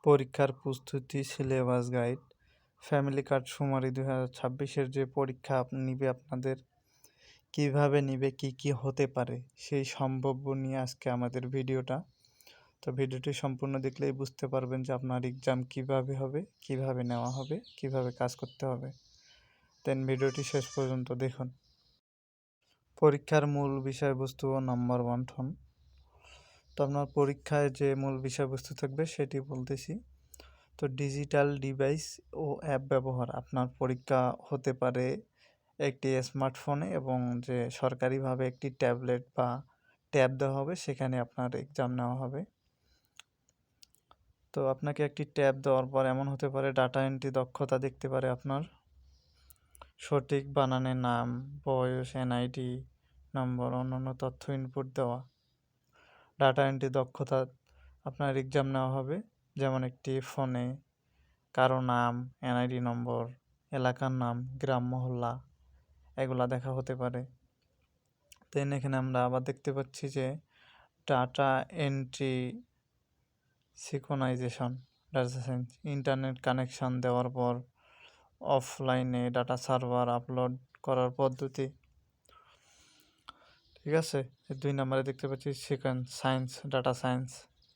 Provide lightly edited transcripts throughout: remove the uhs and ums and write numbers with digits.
পরীক্ষার প্রস্তুতি syllabus guide family card সুমারি 2026-এর যে পরীক্ষা নিবে আপনাদের কিভাবে নিবে, কি হতে পারে সেই সম্ভাব্য নিয়ে আজকে আমাদের ভিডিওটা। তো ভিডিওটি সম্পূর্ণ দেখলেই বুঝতে পারবেন যে আপনার এক্সাম কিভাবে হবে, কিভাবে নেওয়া হবে, কিভাবে কাজ করতে হবে। দেন ভিডিওটি শেষ পর্যন্ত দেখুন। পরীক্ষার মূল বিষয়বস্তু ও নাম্বার বন্টন। তো আপনার পরীক্ষায় যে মূল বিষয়বস্তু থাকবে সেটি বলতেছি। তো ডিজিটাল ডিভাইস ও অ্যাপ ব্যবহার। আপনার পরীক্ষা হতে পারে একটি স্মার্টফোনে এবং যে সরকারিভাবে একটি ট্যাবলেট বা ট্যাব দেওয়া হবে, সেখানে আপনার এক্সাম নেওয়া হবে। তো আপনাকে একটি ট্যাব দেওয়ার পর এমন হতে পারে ডাটা এন্ট্রি দক্ষতা দেখতে পারে আপনার, সঠিক বানানের নাম, বয়স, এনআইডি নম্বর, অন্যান্য তথ্য ইনপুট দেওয়া। ডাটা এন্ট্রি দক্ষতা আপনার এক্সাম নেওয়া হবে, যেমন একটি ফোনে কারো নাম, এনআইডি নম্বর, এলাকার নাম, গ্রাম মহল্লা এগুলা দেখা হতে পারে। দেন এখানে আমরা আবার দেখতে পাচ্ছি যে data entry synchronisation, data science, internet connection দেওয়ার পর অফলাইনে ডাটা সার্ভার আপলোড করার পদ্ধতি। ঠিক আছে, 2 নম্বরে দেখতে পাচ্ছি sequence science, data science,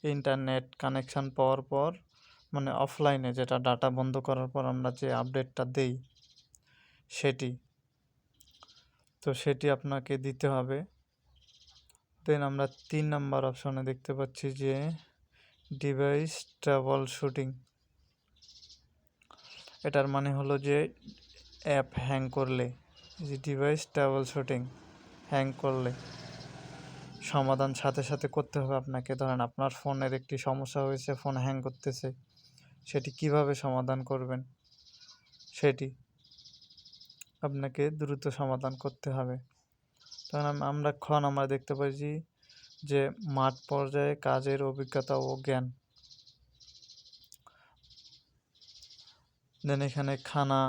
internet connection পাওয়ার পর মানে অফলাইনে যেটা ডাটা বন্ধ করার পর আমরা যে আপডেটটা দেই সেটি, তো সেটি আপনাকে দিতে হবে। দেন আমরা 3 নম্বর অপশনে দেখতে পাচ্ছি যে ডিভাইস ট্রাবল শুটিং। এটার মানে হলো যে অ্যাপ হ্যাং করলে, যে ডিভাইস ট্রাবল শুটিং হ্যাং করলে সমাধান সাথে সাথে করতে হবে আপনাকে। ধরেন আপনার ফোনের একটি সমস্যা হয়েছে, ফোন হ্যাং করতেছে, সেটি কিভাবে সমাধান করবেন সেটি আপনাকে দ্রুত সমাধান করতে হবে। তখন আমরা দেখতে পাচ্ছি যে মাঠ পর্যায়ে কাজের অভিজ্ঞতা ও জ্ঞান। দেন এখানে খানা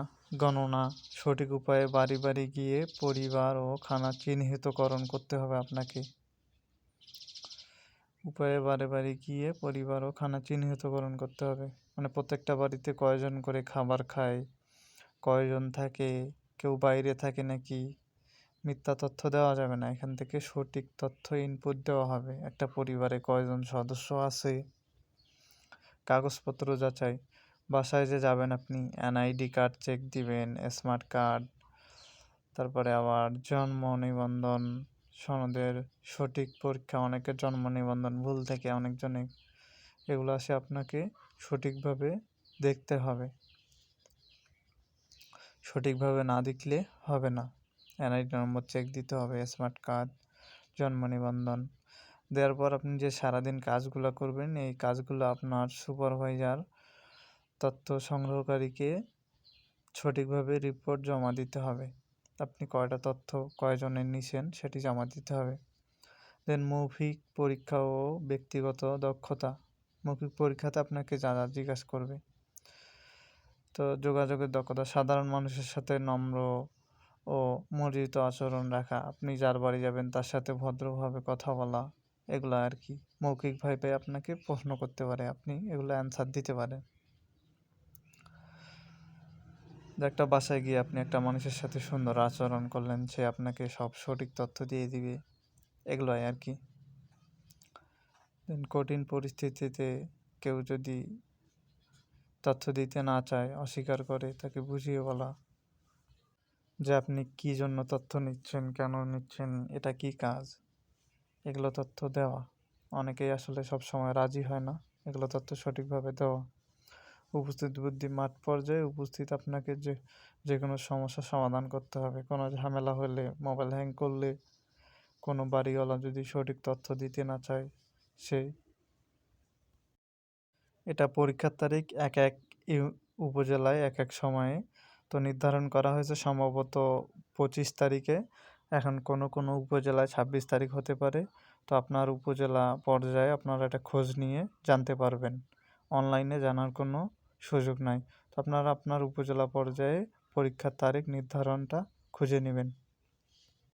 গণনা, সঠিক উপায়ে বাড়ি বাড়ি গিয়ে পরিবার ও খানা চিহ্নিতকরণ করতে হবে আপনাকে। উপায়ে বাড়ি বাড়ি গিয়ে পরিবার ও খানা চিহ্নিতকরণ করতে হবে, মানে প্রত্যেকটা বাড়িতে কয়জন করে খাবার খায়, কয়জন থাকে, কেউ বাইরে থাকে নাকি, মিথ্যা তথ্য দেওয়া যাবে না। এখান থেকে সঠিক তথ্য ইনপুট দেওয়া হবে। একটা পরিবারে কয়জন সদস্য আছে, কাগজপত্র যাচাই, বাসায় যে যাবেন আপনি এনআইডি কার্ড চেক দিবেন, স্মার্ট কার্ড, তারপরে আবার জন্ম নিবন্ধন সনদের সঠিক পরীক্ষা। অনেকের জন্ম নিবন্ধন ভুল থেকে অনেকজনে, এগুলো আসে আপনাকে সঠিকভাবে দেখতে হবে। সঠিকভাবে না দেখলে হবে না। এনআইডি নম্বর চেক দিতে হবে, স্মার্ট কার্ড, জন্ম নিবন্ধন দেওয়ার পর আপনি যে সারাদিন কাজগুলো করবেন, এই কাজগুলো আপনার সুপারভাইজার তথ্য সংগ্রহকারীকে সঠিকভাবে রিপোর্ট জমা দিতে হবে। আপনি কয়টা তথ্য কয়জনের নিছেন সেটি জমা দিতে হবে। দেন মৌখিক পরীক্ষা ও ব্যক্তিগত দক্ষতা। মৌখিক পরীক্ষাতে আপনাকে যা জিজ্ঞাসা করবে। তো যোগাযোগের দক্ষতা, সাধারণ মানুষের সাথে নম্র ও মর্যাদিত আচরণ রাখা, আপনি যার বাড়ি যাবেন তার সাথে ভদ্রভাবে কথা বলা, এগুলো আর কি মৌখিকভাবে আপনাকে প্রশ্ন করতে পারে, আপনি এগুলো অ্যান্সার দিতে পারেন। একটা বাসায় গিয়ে আপনি একটা মানুষের সাথে সুন্দর আচরণ করলেন, সে আপনাকে সব সঠিক তথ্য দিয়ে দিবে, এগুলোই আর কি। কঠিন পরিস্থিতিতে কেউ যদি তথ্য দিতে না চায়, অস্বীকার করে, তাকে বুঝিয়ে বলা যে আপনি কী জন্য তথ্য নিচ্ছেন, কেন নিচ্ছেন, এটা কি কাজ, এগুলো তথ্য দেওয়া। অনেকেই আসলে সব সময় রাজি হয় না এগুলো তথ্য সঠিকভাবে দেওয়া। উপস্থিত বুদ্ধি, মাঠ পর্যায়ে উপস্থিত আপনাকে যে কোনো সমস্যার সমাধান করতে হবে। কোনো ঝামেলা হলে, মোবাইল হ্যাং করলে, কোনো বাড়িওয়ালা যদি সঠিক তথ্য দিতে না চায়, এটা পরীক্ষার তারিখ এক এক উপজেলায় এক এক সময়ে তো নির্ধারণ করা হয়েছে, সম্ভবত 25 তারিখে। এখন কোনো উপজেলায় 26 তারিখ হতে পারে। তো আপনার উপজেলা পর্যায়ে আপনারা এটা খোঁজ নিয়ে জানতে পারবেন, অনলাইনে জানার কোনো সুযোগ নাই। তো আপনারা আপনার উপজেলা পর্যায়ে পরীক্ষার তারিখ নির্ধারণটা খুঁজে নেবেন।